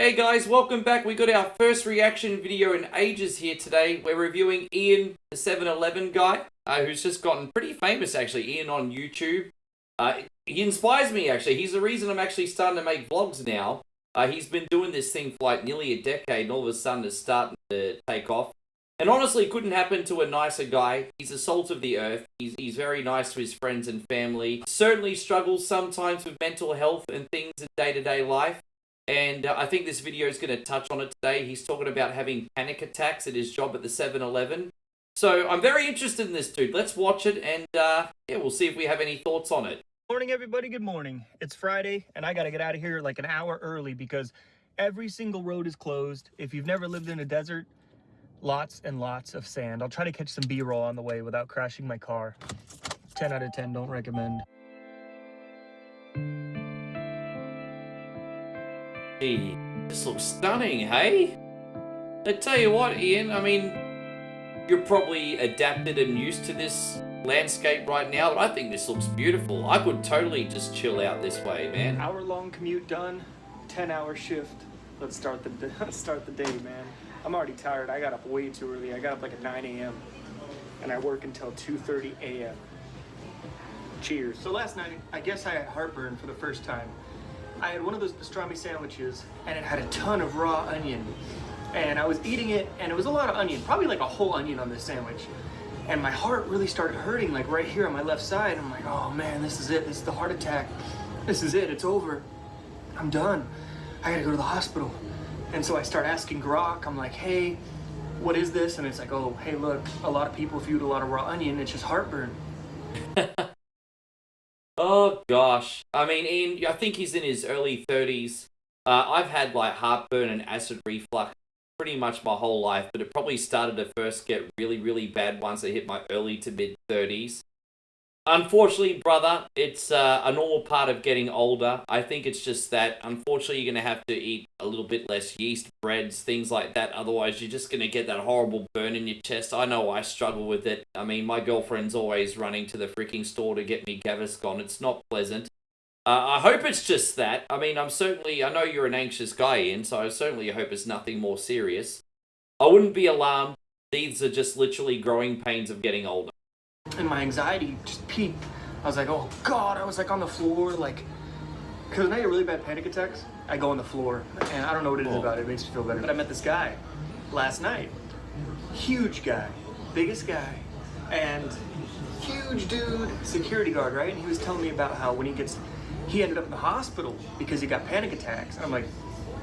Hey guys, welcome back. We got our first reaction video in ages here today. We're reviewing Ian, the 7-Eleven guy, who's just gotten pretty famous actually, Ian on YouTube. He inspires me actually. He's the reason I'm actually starting to make vlogs now. He's been doing this thing for like nearly a decade and all of a sudden it's starting to take off. And honestly, it couldn't happen to a nicer guy. He's the salt of the earth. He's very nice to his friends and family. Certainly struggles sometimes with mental health and things in day-to-day life. And I think this video is going to touch on it today. He's talking about having panic attacks at his job at the 7-Eleven. So I'm very interested in this dude. Let's watch it and yeah, we'll see if we have any thoughts on it. Morning, everybody. Good morning. It's Friday and I got to get out of here like an hour early because every single road is closed. If you've never lived in a desert, lots and lots of sand. I'll try to catch some B-roll on the way without crashing my car. 10 out of 10, don't recommend. Gee, this looks stunning, hey? I tell you what, Ian, I mean, you're probably adapted and used to this landscape right now, but I think this looks beautiful. I could totally just chill out this way, man. Hour-long commute done, 10-hour shift. Let's start the day, man. I'm already tired. I got up way too early. I got up like at 9 a.m. and I work until 2:30 a.m. Cheers. So last night, I guess I had heartburn for the first time. I had one of those pastrami sandwiches and it had a ton of raw onion. And I was eating it and it was a lot of onion, probably like a whole onion on this sandwich. And my heart really started hurting, like right here on my left side. I'm like, oh man, this is it. This is the heart attack. This is it. It's over. I'm done. I gotta go to the hospital. And so I start asking Grok. I'm like, hey, what is this? And it's like, oh, hey, look, a lot of people, if you eat a lot of raw onion, it's just heartburn. Oh gosh, I mean, Ian, I think he's in his early 30s. I've had like heartburn and acid reflux pretty much my whole life, but it probably started to first get really bad once I hit my early to mid 30s. Unfortunately, brother, it's a normal part of getting older. I think it's just that, unfortunately, you're going to have to eat a little bit less yeast, breads, things like that. Otherwise, you're just going to get that horrible burn in your chest. I know I struggle with it. I mean, my girlfriend's always running to the freaking store to get me Gaviscon. It's not pleasant. I hope it's just that. I mean, I know you're an anxious guy, Ian, so I certainly hope it's nothing more serious. I wouldn't be alarmed. These are just literally growing pains of getting older. And my anxiety just peaked. I was like, oh God, I was like on the floor, like, because when I get really bad panic attacks, I go on the floor, and I don't know what it is about it, it makes me feel better. But I met this guy last night, huge guy, biggest guy, and huge dude, security guard, right? And he was telling me about how when he ended up in the hospital because he got panic attacks. And I'm like,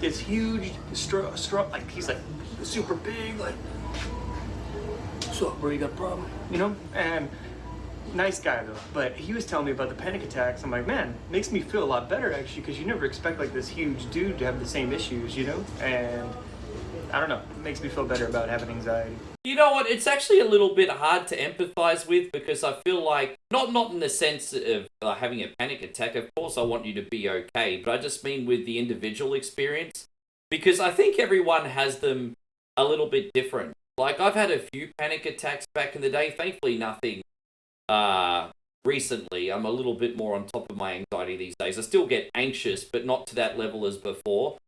this huge, like, he's like super big, like, what's up, bro, you got a problem? You know? And nice guy though, but he was telling me about the panic attacks. I'm like, man, makes me feel a lot better actually, because you never expect like this huge dude to have the same issues, you know? And I don't know, it makes me feel better about having anxiety. You know what, it's actually a little bit hard to empathize with, because I feel like, not in the sense of having a panic attack, of course I want you to be okay, but I just mean with the individual experience, because I think everyone has them a little bit different. Like, I've had a few panic attacks back in the day, thankfully nothing recently. I'm a little bit more on top of my anxiety these days. I still get anxious, but not to that level as before.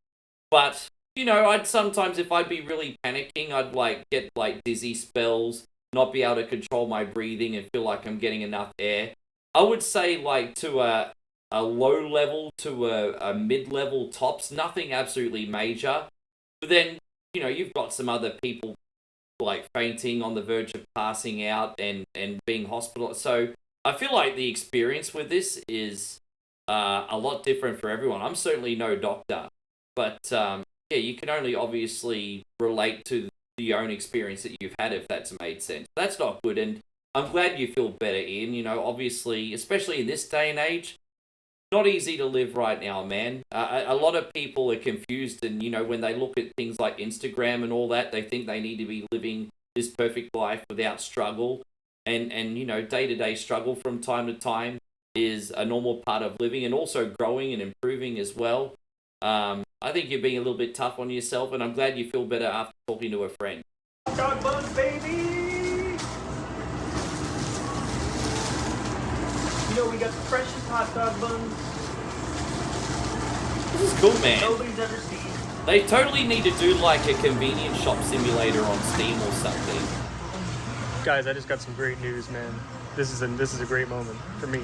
But, you know, I'd sometimes, if I'd be really panicking, I'd like get like dizzy spells, not be able to control my breathing and feel like I'm getting enough air. I would say like to a low level to a mid-level tops, nothing absolutely major. But then, you know, you've got some other people like fainting, on the verge of passing out and being hospitalized. So I feel like the experience with this is a lot different for everyone. I'm certainly no doctor, but yeah, you can only obviously relate to the own experience that you've had, if that's made sense. That's not good, and I'm glad you feel better, Ian. You know, obviously, especially in this day and age, not easy to live right now, man. A lot of people are confused, and, you know, when they look at things like Instagram and all that, they think they need to be living this perfect life without struggle. And you know, day-to-day struggle from time to time is a normal part of living, and also growing and improving as well. I think you're being a little bit tough on yourself, and I'm glad you feel better after talking to a friend. Dog buns, baby! You know, we got the freshest hot dog buns. This is cool, man. Nobody's ever seen. They totally need to do like a convenience shop simulator on Steam or something. Guys, I just got some great news, man. This is a great moment for me.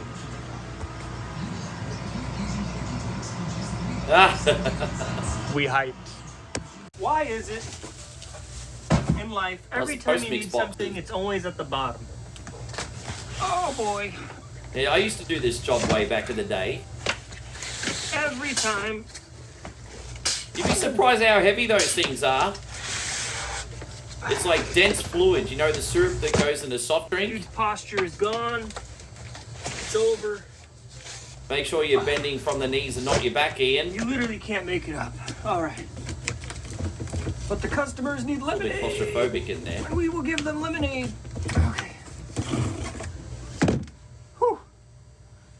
We hyped. Why is it in life every time you need something, it's always at the bottom? Oh boy. Yeah, I used to do this job way back in the day. Every time. You'd be surprised how heavy those things are. It's like dense fluid, you know, the syrup that goes in a soft drink? Dude's posture is gone. It's over. Make sure you're bending from the knees and not your back, Ian. You literally can't make it up. All right. But the customers need lemonade. A bit claustrophobic in there. And we will give them lemonade. Okay. Whew.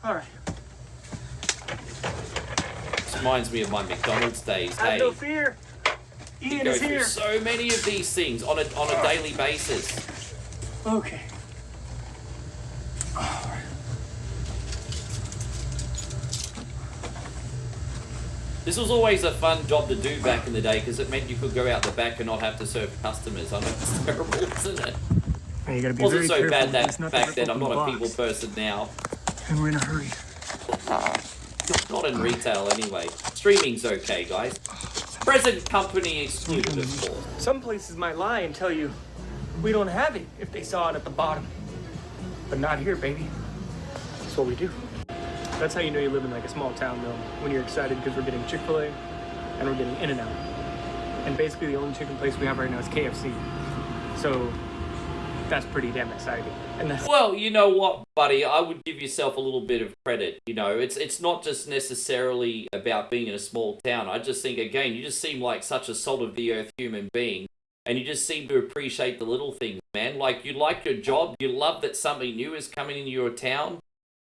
All right. This reminds me of my McDonald's days. Have no fear. You Ian go is through here. so many of these things on a daily basis. Okay. All right. This was always a fun job to do back in the day because it meant you could go out the back and not have to serve customers. I know it's terrible, isn't it? You gotta be Wasn't very so bad careful. that back then. I'm not a people person now. And we're in a hurry. Not in retail anyway. Streaming's okay, guys. Present company excluded, of course. Some places might lie and tell you we don't have it if they saw it at the bottom. But not here, baby. That's what we do. That's how you know you live in like a small town, though, when you're excited because we're getting Chick-fil-A and we're getting In-N-Out. And basically the only chicken place we have right now is KFC. So that's pretty damn exciting. And that's Well, you know what, buddy? I would give yourself a little bit of credit. You know, it's not just necessarily about being in a small town. I just think, again, you just seem like such a salt-of-the-earth human being. And you just seem to appreciate the little things, man. Like, you like your job. You love that something new is coming into your town.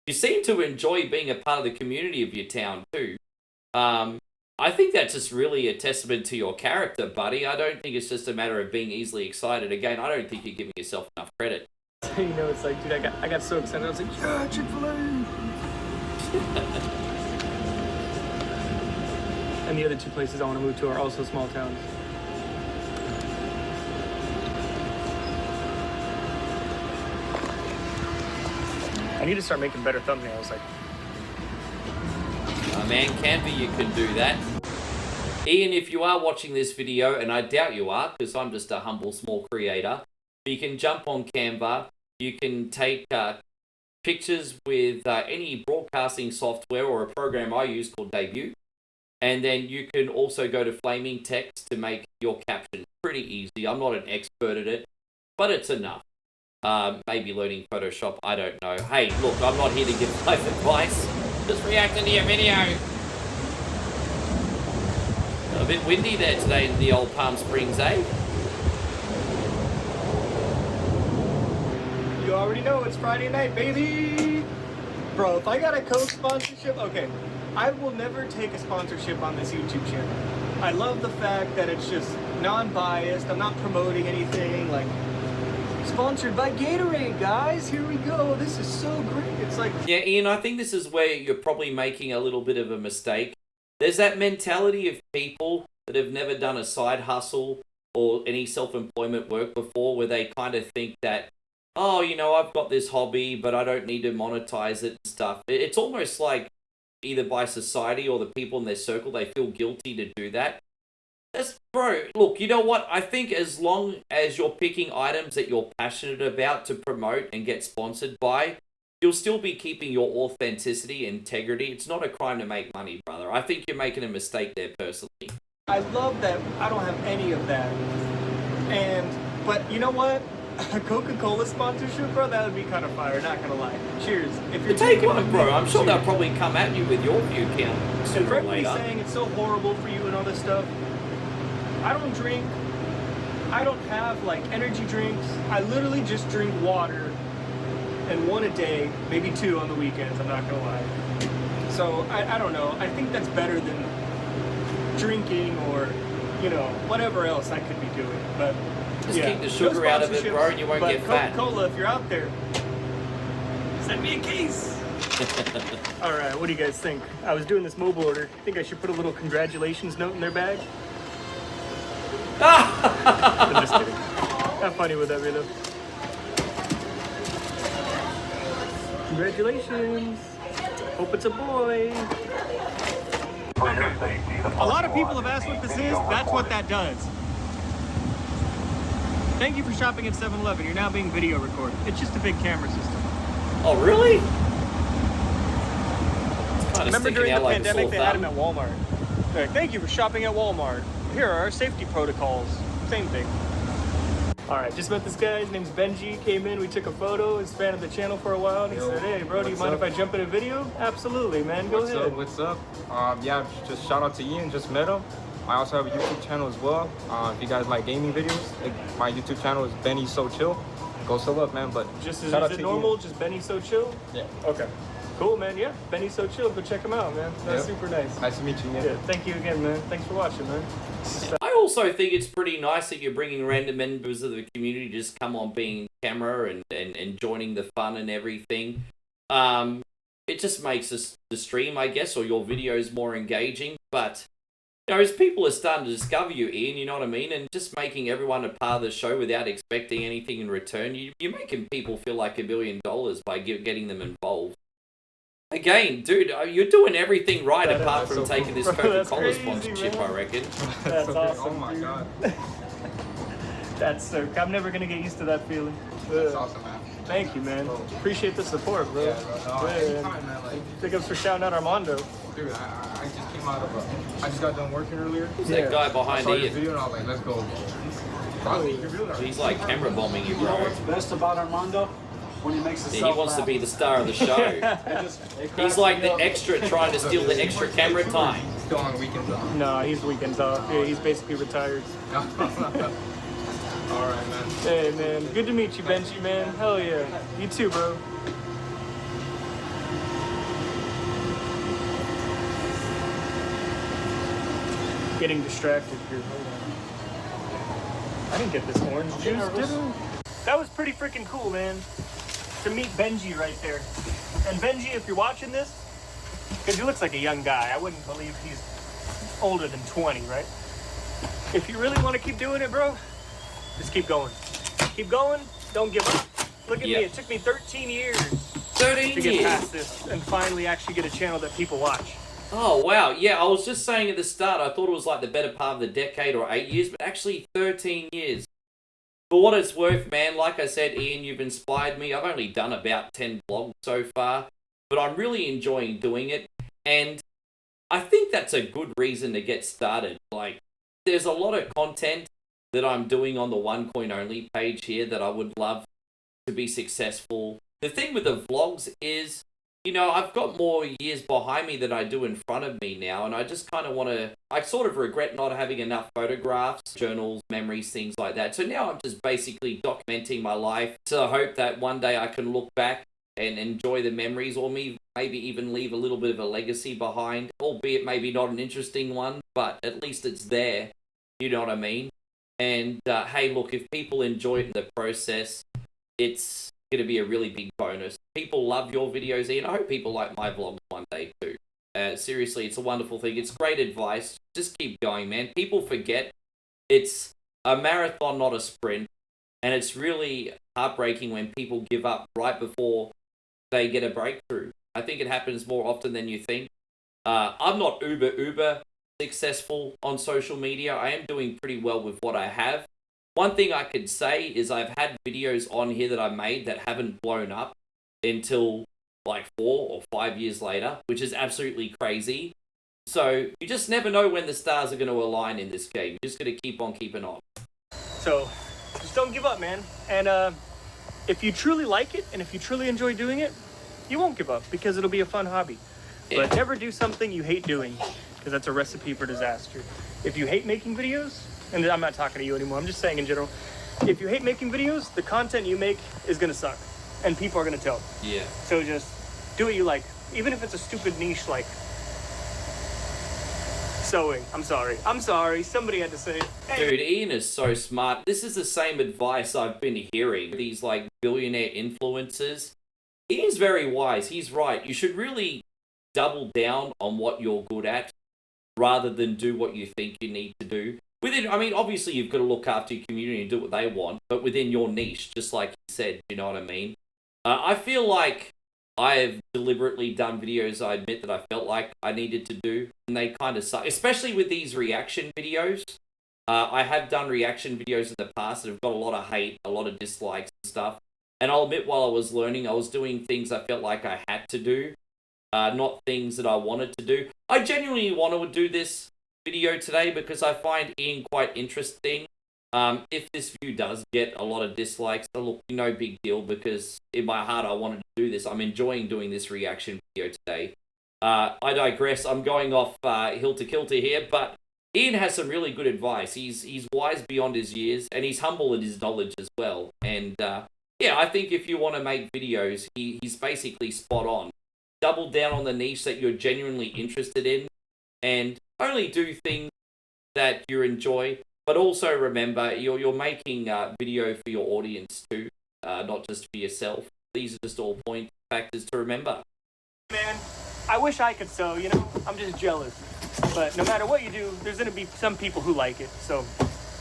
You seem to enjoy being a part of the community of your town, too. I think that's just really a testament to your character, buddy. I don't think it's just a matter of being easily excited. Again, I don't think you're giving yourself enough credit. you know, it's like, dude, I got so excited. I was like, yeah, Chick-fil-A. And the other two places I want to move to are also small towns. I need to start making better thumbnails. Like, Man, Canva, you can do that. Ian, if you are watching this video, and I doubt you are, because I'm just a humble small creator, you can jump on Canva. You can take pictures with any broadcasting software or a program I use called Debut. And then you can also go to Flaming Text to make your caption pretty easy. I'm not an expert at it, but it's enough. Maybe learning Photoshop, I don't know. Hey, look, I'm not here to give life advice. Just reacting to your video. A bit windy there today in the old Palm Springs, eh? you already know it's Friday night, baby. Bro, if I got a Coke sponsorship, okay. I will never take a sponsorship on this YouTube channel. I love the fact that it's just non-biased. I'm not promoting anything. Like, sponsored by Gatorade, guys. Here we go. This is so great. It's like... Yeah, Ian, I think this is where you're probably making a little bit of a mistake. There's that mentality of people that have never done a side hustle or any self-employment work before where they kind of think that, oh, you know, I've got this hobby, but I don't need to monetize it and stuff. It's almost like either by society or the people in their circle, they feel guilty to do that. Bro, look, you know what? I think as long as you're picking items that you're passionate about to promote and get sponsored by, you'll still be keeping your authenticity and integrity. It's not a crime to make money, brother. I think you're making a mistake there, personally. I love that I don't have any of that. But you know what? A Coca-Cola sponsorship, bro, that would be kind of fire, not gonna lie. Cheers. If you're Take one, bro. I'm sure they'll probably come at you with your view count And sooner for or everybody later. saying it's so horrible for you and all this stuff, I don't drink. I don't have like energy drinks. I literally just drink water, and one a day, maybe two on the weekends. I'm not gonna lie. So I don't know. I think that's better than drinking or, you know, whatever else I could be doing. But Just yeah, keep the sugar out of it, bro, and you won't get fat. Coca-Cola, if you're out there, send me a case. All right, what do you guys think? I was doing this mobile order. I think I should put a little congratulations note in their bag. I'm just kidding. Have funny with that video. Congratulations. Hope it's a boy. A lot of people have asked what this is. That's what that does. Thank you for shopping at 7-Eleven. You're now being video recorded. It's just a big camera system. Oh, really? Remember during the pandemic they had them at Walmart. Like, thank you for shopping at Walmart. Here are our safety protocols. Same thing. All right, just met this guy. His name's Benji. Came in, we took a photo. He's a fan of the channel for a while. And he said, hey, bro, do you mind if I jump in a video? Absolutely, man. Go ahead. What's up? Yeah, just shout out to Ian. Just met him. I also have a YouTube channel as well. If you guys like gaming videos, my YouTube channel is Benny So Chill. Go sub up, man. But just is it normal? Ian. Just Benny So Chill? Yeah. Okay. Cool, man. Yeah, Benny So Chill. Go check him out, man. That's super nice. Nice to meet you, man. Yeah, thank you again, man. Thanks for watching, man. I also think it's pretty nice that you're bringing random members of the community to just come on being camera and joining the fun and everything. It just makes the stream, I guess, or your videos more engaging. But, you know, as people are starting to discover you, Ian, you know what I mean? And just making everyone a part of the show without expecting anything in return, you're making people feel like $1 billion by getting them involved. Again, dude, you're doing everything right apart from taking this Coca-Cola sponsorship, I reckon. That's awesome. Oh my god. That's so. I'm never gonna get used to that feeling. That's awesome, man. Thank you, man. Appreciate the support, bro. Yeah, bro. No, anytime, man. Like, thank us for shouting out Armando. Dude, I just came out of I just got done working earlier. Who's that guy behind Ian? Video and I was like, let's go. He's like camera bombing you, bro. You know what's best about Armando? When he makes he wants to be the star of the show. He's like the extra trying to steal the extra camera time. Still on weekends off. No, he's weekends off. Yeah, he's basically retired. Alright, man. Hey, man. Good to meet you, Benji, man. Hell yeah. You too, bro. Getting distracted here. Hold on. I didn't get this orange juice, did I? That was pretty freaking cool, man. To meet Benji right there. And Benji, if you're watching this, because he looks like a young guy, I wouldn't believe he's older than 20, right? If you really want to keep doing it, bro, just keep going. Keep going, don't give up. Look at me, it took me 13 years 13 to get past this and finally actually get a channel that people watch. Oh, wow. Yeah, I was just saying at the start, I thought it was like the better part of the decade or 8 years, but actually 13 years. For what it's worth, man, like I said, Ian, you've inspired me. I've only done about 10 vlogs so far, but I'm really enjoying doing it. And I think that's a good reason to get started. Like, there's a lot of content that I'm doing on the One Coin Only page here that I would love to be successful. The thing with the vlogs is, you know, I've got more years behind me than I do in front of me now, and I just kind of want to, I sort of regret not having enough photographs, journals, memories, things like that. So now I'm just basically documenting my life to hope that one day I can look back and enjoy the memories, or maybe even leave a little bit of a legacy behind, albeit maybe not an interesting one, but at least it's there, you know what I mean? And hey, look, if people enjoy it in the process, it's going to be a really big bonus. People love your videos, Ian. I hope people like my vlogs one day too. Seriously, it's a wonderful thing. It's great advice. Just keep going, man. People forget it's a marathon, not a sprint. And it's really heartbreaking when people give up right before they get a breakthrough. I think it happens more often than you think. I'm not uber successful on social media. I am doing pretty well with what I have. One thing I could say is I've had videos on here that I made that haven't blown up until like 4 or 5 years later, which is absolutely crazy. So you just never know when the stars are going to align in this game. You're just going to keep on keeping on. So just don't give up, man. And if you truly like it and if you truly enjoy doing it, you won't give up because it'll be a fun hobby. Yeah. But never do something you hate doing, because that's a recipe for disaster. If you hate making videos, and I'm not talking to you anymore, I'm just saying in general, if you hate making videos, the content you make is gonna suck, and people are gonna tell. Yeah. So just do what you like, even if it's a stupid niche like sewing. I'm sorry, somebody had to say it. Hey. Dude, Ian is so smart. This is the same advice I've been hearing. These like billionaire influencers. Ian's very wise. He's right. You should really double down on what you're good at rather than do what you think you need to do. within, I mean, obviously you've got to look after your community and do what they want, but within your niche, just like you said, you know what I mean? I feel like I've deliberately done videos I admit that I felt like I needed to do, and they kind of suck, especially with these reaction videos. I have done reaction videos in the past that have got a lot of hate, a lot of dislikes and stuff. And I'll admit, while I was learning, I was doing things I felt like I had to do, not things that I wanted to do. I genuinely want to do this video today because I find Ian quite interesting. If this view does get a lot of dislikes, look, no big deal, because in my heart I wanted to do this. I'm enjoying doing this reaction video today. I digress. I'm going off hilter kilter here, but Ian has some really good advice. He's wise beyond his years, and he's humble in his knowledge as well. And yeah, I think if you want to make videos, he's basically spot on. Double down on the niche that you're genuinely interested in, and only do things that you enjoy. But also remember, you're making video for your audience too, not just for yourself. These are just all point factors to remember. Man, I wish I could sew, you know? I'm just jealous. But no matter what you do, there's gonna be some people who like it. So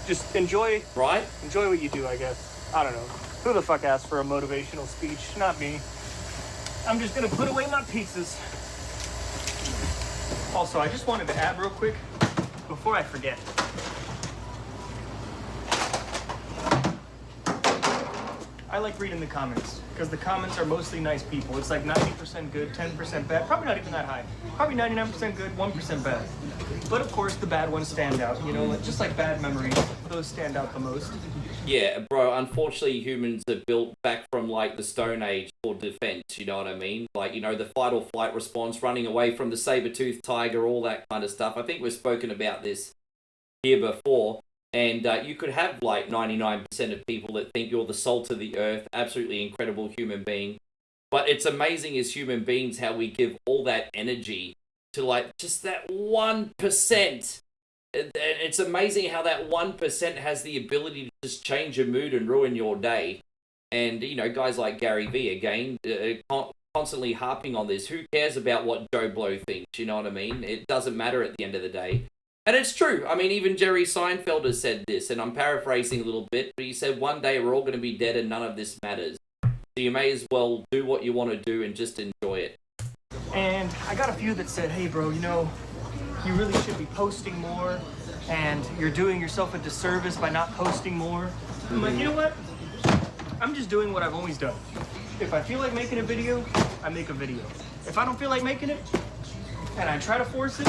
just enjoy what you do, I guess. I don't know. Who the fuck asked for a motivational speech? Not me. I'm just gonna put away my pizzas. Also, I just wanted to add real quick, before I forget. I like reading the comments, because the comments are mostly nice people. It's like 90% good, 10% bad. Probably not even that high. Probably 99% good, 1% bad. But of course, the bad ones stand out, you know, just like bad memories. Those stand out the most. Yeah, bro, unfortunately humans are built back from, like, the Stone Age for defense, you know what I mean? Like, you know, the fight or flight response, running away from the saber-toothed tiger, all that kind of stuff. I think we've spoken about this here before. And you could have, like, 99% of people that think you're the salt of the earth, absolutely incredible human being. But it's amazing as human beings how we give all that energy to, like, just that 1%. It's amazing how that 1% has the ability to just change your mood and ruin your day. And, you know, guys like Gary Vee, again, constantly harping on this. Who cares about what Joe Blow thinks, you know what I mean? It doesn't matter at the end of the day. And it's true. I mean, even Jerry Seinfeld has said this, and I'm paraphrasing a little bit, but he said, one day we're all going to be dead and none of this matters. So you may as well do what you want to do and just enjoy it. And I got a few that said, hey, bro, you know, you really should be posting more, and you're doing yourself a disservice by not posting more. I'm like, you know what? I'm just doing what I've always done. If I feel like making a video, I make a video. If I don't feel like making it, and I try to force it,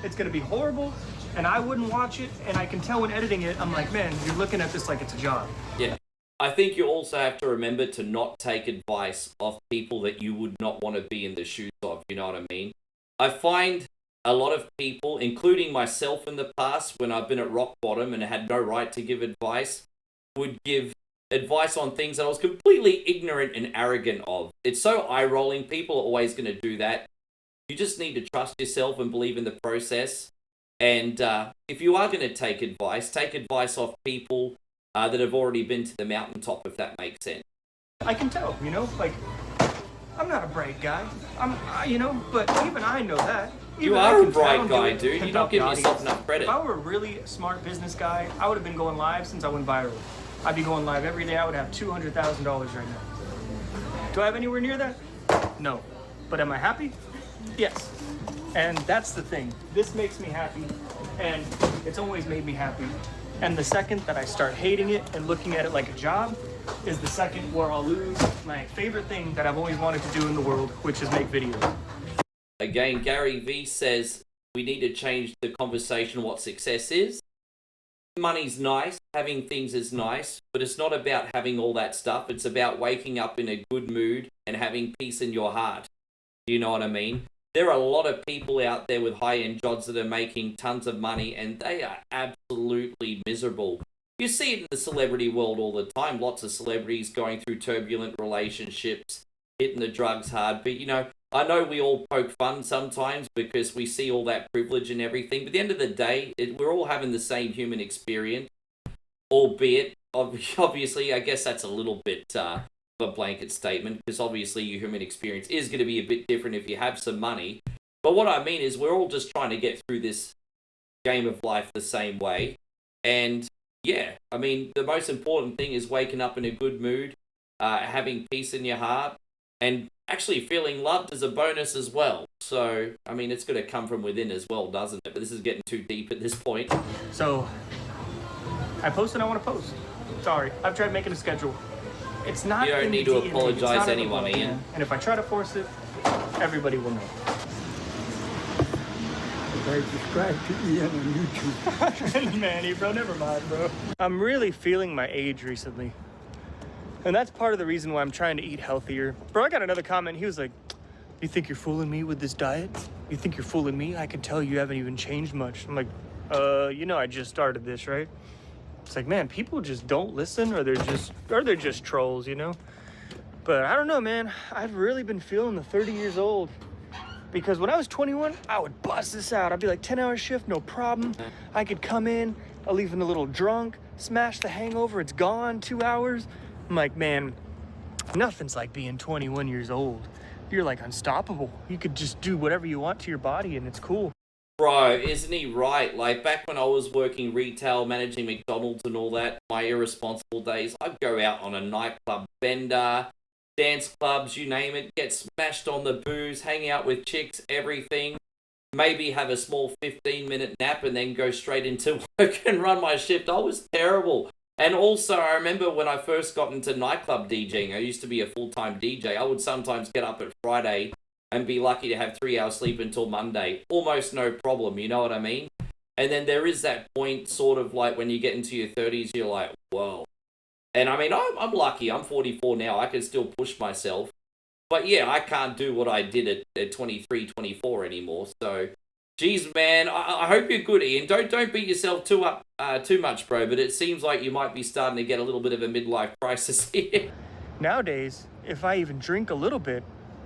it's going to be horrible, and I wouldn't watch it, and I can tell when editing it, I'm like, man, you're looking at this like it's a job. Yeah. I think you also have to remember to not take advice off people that you would not want to be in the shoes of, you know what I mean? I find a lot of people, including myself in the past, when I've been at rock bottom and had no right to give advice, would give advice on things that I was completely ignorant and arrogant of. It's so eye-rolling. People are always going to do that. You just need to trust yourself and believe in the process. And if you are going to take advice off people that have already been to the mountaintop, if that makes sense. I can tell, you know, like, I'm not a bright guy. You know, but even I know that. You are a bright guy, dude. You're not giving yourself enough credit. If I were a really smart business guy, I would have been going live since I went viral. I'd be going live every day. I would have $200,000 right now. Do I have anywhere near that? No. But am I happy? Yes. And that's the thing. This makes me happy, and it's always made me happy. And the second that I start hating it and looking at it like a job is the second where I'll lose my favorite thing that I've always wanted to do in the world, which is make videos. Again, Gary Vee says we need to change the conversation what success is. Money's nice, having things is nice, but it's not about having all that stuff. It's about waking up in a good mood and having peace in your heart. You know what I mean? There are a lot of people out there with high-end jobs that are making tons of money, and they are absolutely miserable. You see it in the celebrity world all the time. Lots of celebrities going through turbulent relationships, hitting the drugs hard. But, you know, I know we all poke fun sometimes because we see all that privilege and everything. But at the end of the day, we're all having the same human experience, albeit, obviously, I guess that's a little bit a blanket statement, because obviously your human experience is going to be a bit different if you have some money. But what I mean is we're all just trying to get through this game of life the same way. And yeah, I mean, the most important thing is waking up in a good mood, having peace in your heart, and actually feeling loved as a bonus as well. So, I mean, it's going to come from within as well, doesn't it? But this is getting too deep at this point. So, I post and I want to post. Sorry, I've tried making a schedule. It's not. You don't in need the to DNA. apologize It's not anyone, in the Ian. And if I try to force it, everybody will know. Subscribe to Ian on YouTube. Manny, bro, never mind, bro. I'm really feeling my age recently. And that's part of the reason why I'm trying to eat healthier. Bro, I got another comment. He was like, you think you're fooling me with this diet? You think you're fooling me? I can tell you haven't even changed much. I'm like, you know, I just started this, right? It's like, man, people just don't listen, or they're just trolls, you know? But I don't know, man. I've really been feeling the 30 years old. Because when I was 21, I would bust this out. I'd be like, 10-hour shift, no problem. I could come in, I'll leave a little drunk, smash the hangover, it's gone, 2 hours. I'm like, man, nothing's like being 21 years old. You're like unstoppable. You could just do whatever you want to your body and it's cool. Bro, isn't he right? Like, back when I was working retail, managing McDonald's and all that, my irresponsible days, I'd go out on a nightclub bender, dance clubs, you name it, get smashed on the booze, hang out with chicks, everything. Maybe have a small 15-minute nap and then go straight into work and run my shift. I was terrible. And also, I remember when I first got into nightclub DJing, I used to be a full-time DJ. I would sometimes get up at Friday and be lucky to have 3 hours sleep until Monday. Almost no problem, you know what I mean? And then there is that point, sort of like when you get into your 30s, you're like, whoa. And I mean, I'm lucky. I'm 44 now. I can still push myself. But yeah, I can't do what I did at 23, 24 anymore. So, geez, man, I hope you're good, Ian. Don't beat yourself too much, bro. But it seems like you might be starting to get a little bit of a midlife crisis here. Nowadays, if I even drink a little bit,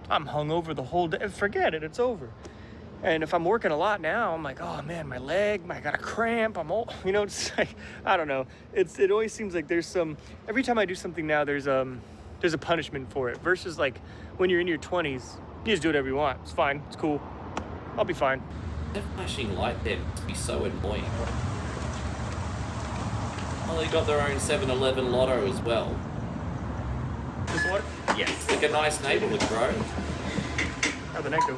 I'm hungover the whole day. Forget it, it's over. And if I'm working a lot now, I'm like, oh man, my leg, I got a cramp, I'm all, you know, it's like, I don't know. It always seems like there's every time I do something now, there's a punishment for it. Versus like when you're in your 20s, you just do whatever you want. It's fine, it's cool, I'll be fine. That flashing light there must be so annoying. Well, they got their own 7-Eleven lotto as well. This what? Yes. Like a nice neighborhood, bro. How'd the night go?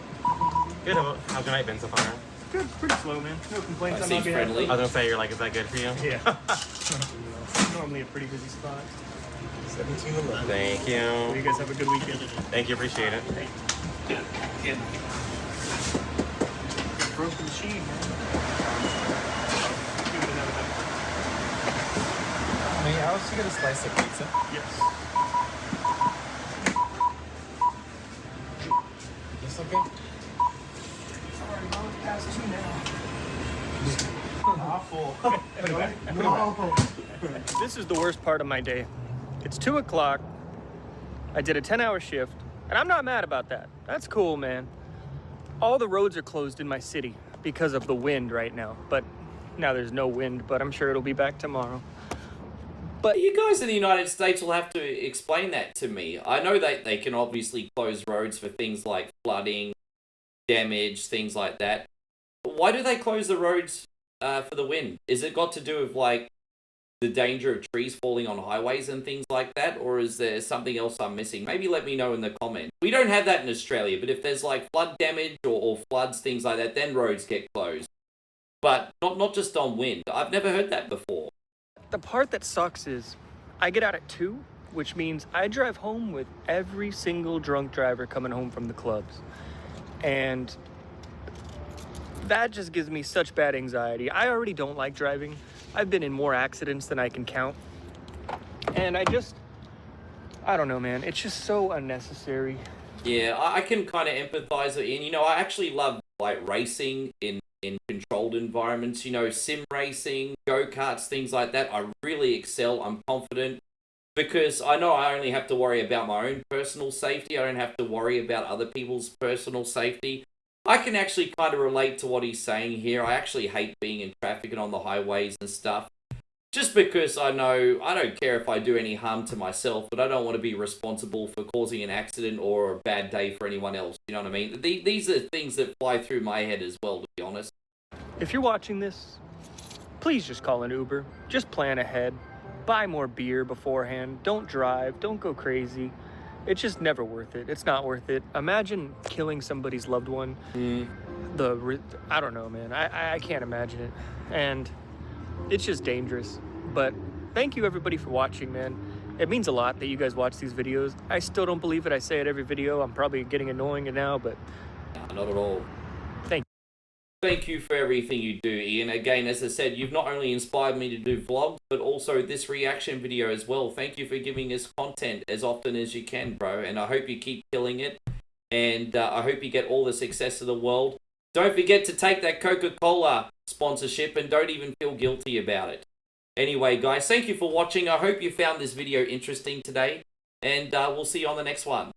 Good. How's your night been so far? Good, pretty slow, man. No complaints. I seem friendly. I was gonna say, you're like, is that good for you? Yeah. Normally a pretty busy spot. 1711. Thank Well, you you. guys have a good weekend. Thank you. Appreciate it. Yeah. Broke the machine, man. May I also get a slice of pizza? Yes. Yes, okay. Sorry, no, it's past 2 now. No. This is the worst part of my day. It's 2 o'clock. I did a 10-hour shift, and I'm not mad about that. That's cool, man. All the roads are closed in my city because of the wind right now. But now there's no wind, but I'm sure it'll be back tomorrow. But you guys in the United States will have to explain that to me. I know that they can obviously close roads for things like flooding, damage, things like that. But why do they close the roads for the wind? Is it got to do with like the danger of trees falling on highways and things like that? Or is there something else I'm missing? Maybe let me know in the comments. We don't have that in Australia, but if there's like flood damage or floods, things like that, then roads get closed. But not just on wind. I've never heard that before. The part that sucks is I get out at 2, which means I drive home with every single drunk driver coming home from the clubs. And that just gives me such bad anxiety. I already don't like driving. I've been in more accidents than I can count. And I don't know, man. It's just so unnecessary. Yeah, I can kind of empathize with Ian. You know, I actually love like racing in controlled environments, you know, sim racing, go-karts, things like that. I really excel. I'm confident because I know I only have to worry about my own personal safety. I don't have to worry about other people's personal safety. I can actually kind of relate to what he's saying here. I actually hate being in traffic and on the highways and stuff. Just because I know I don't care if I do any harm to myself, but I don't want to be responsible for causing an accident or a bad day for anyone else. You know what I mean? These are things that fly through my head as well, to be honest. If you're watching this, please just call an Uber. Just plan ahead. Buy more beer beforehand. Don't drive. Don't go crazy. It's just never worth it. It's not worth it. Imagine killing somebody's loved one. I don't know, man. I can't imagine it. And it's just dangerous. But thank you everybody for watching, man. It means a lot that you guys watch these videos. I still don't believe it. I say it every video. I'm probably getting annoying now, but Not at all. Thank you for everything you do, Ian. Again, as I said, you've not only inspired me to do vlogs, but also this reaction video as well. Thank you for giving us content as often as you can, bro. And I hope you keep killing it. And I hope you get all the success of the world. Don't forget to take that Coca-Cola sponsorship and don't even feel guilty about it. Anyway, guys, thank you for watching. I hope you found this video interesting today. And we'll see you on the next one.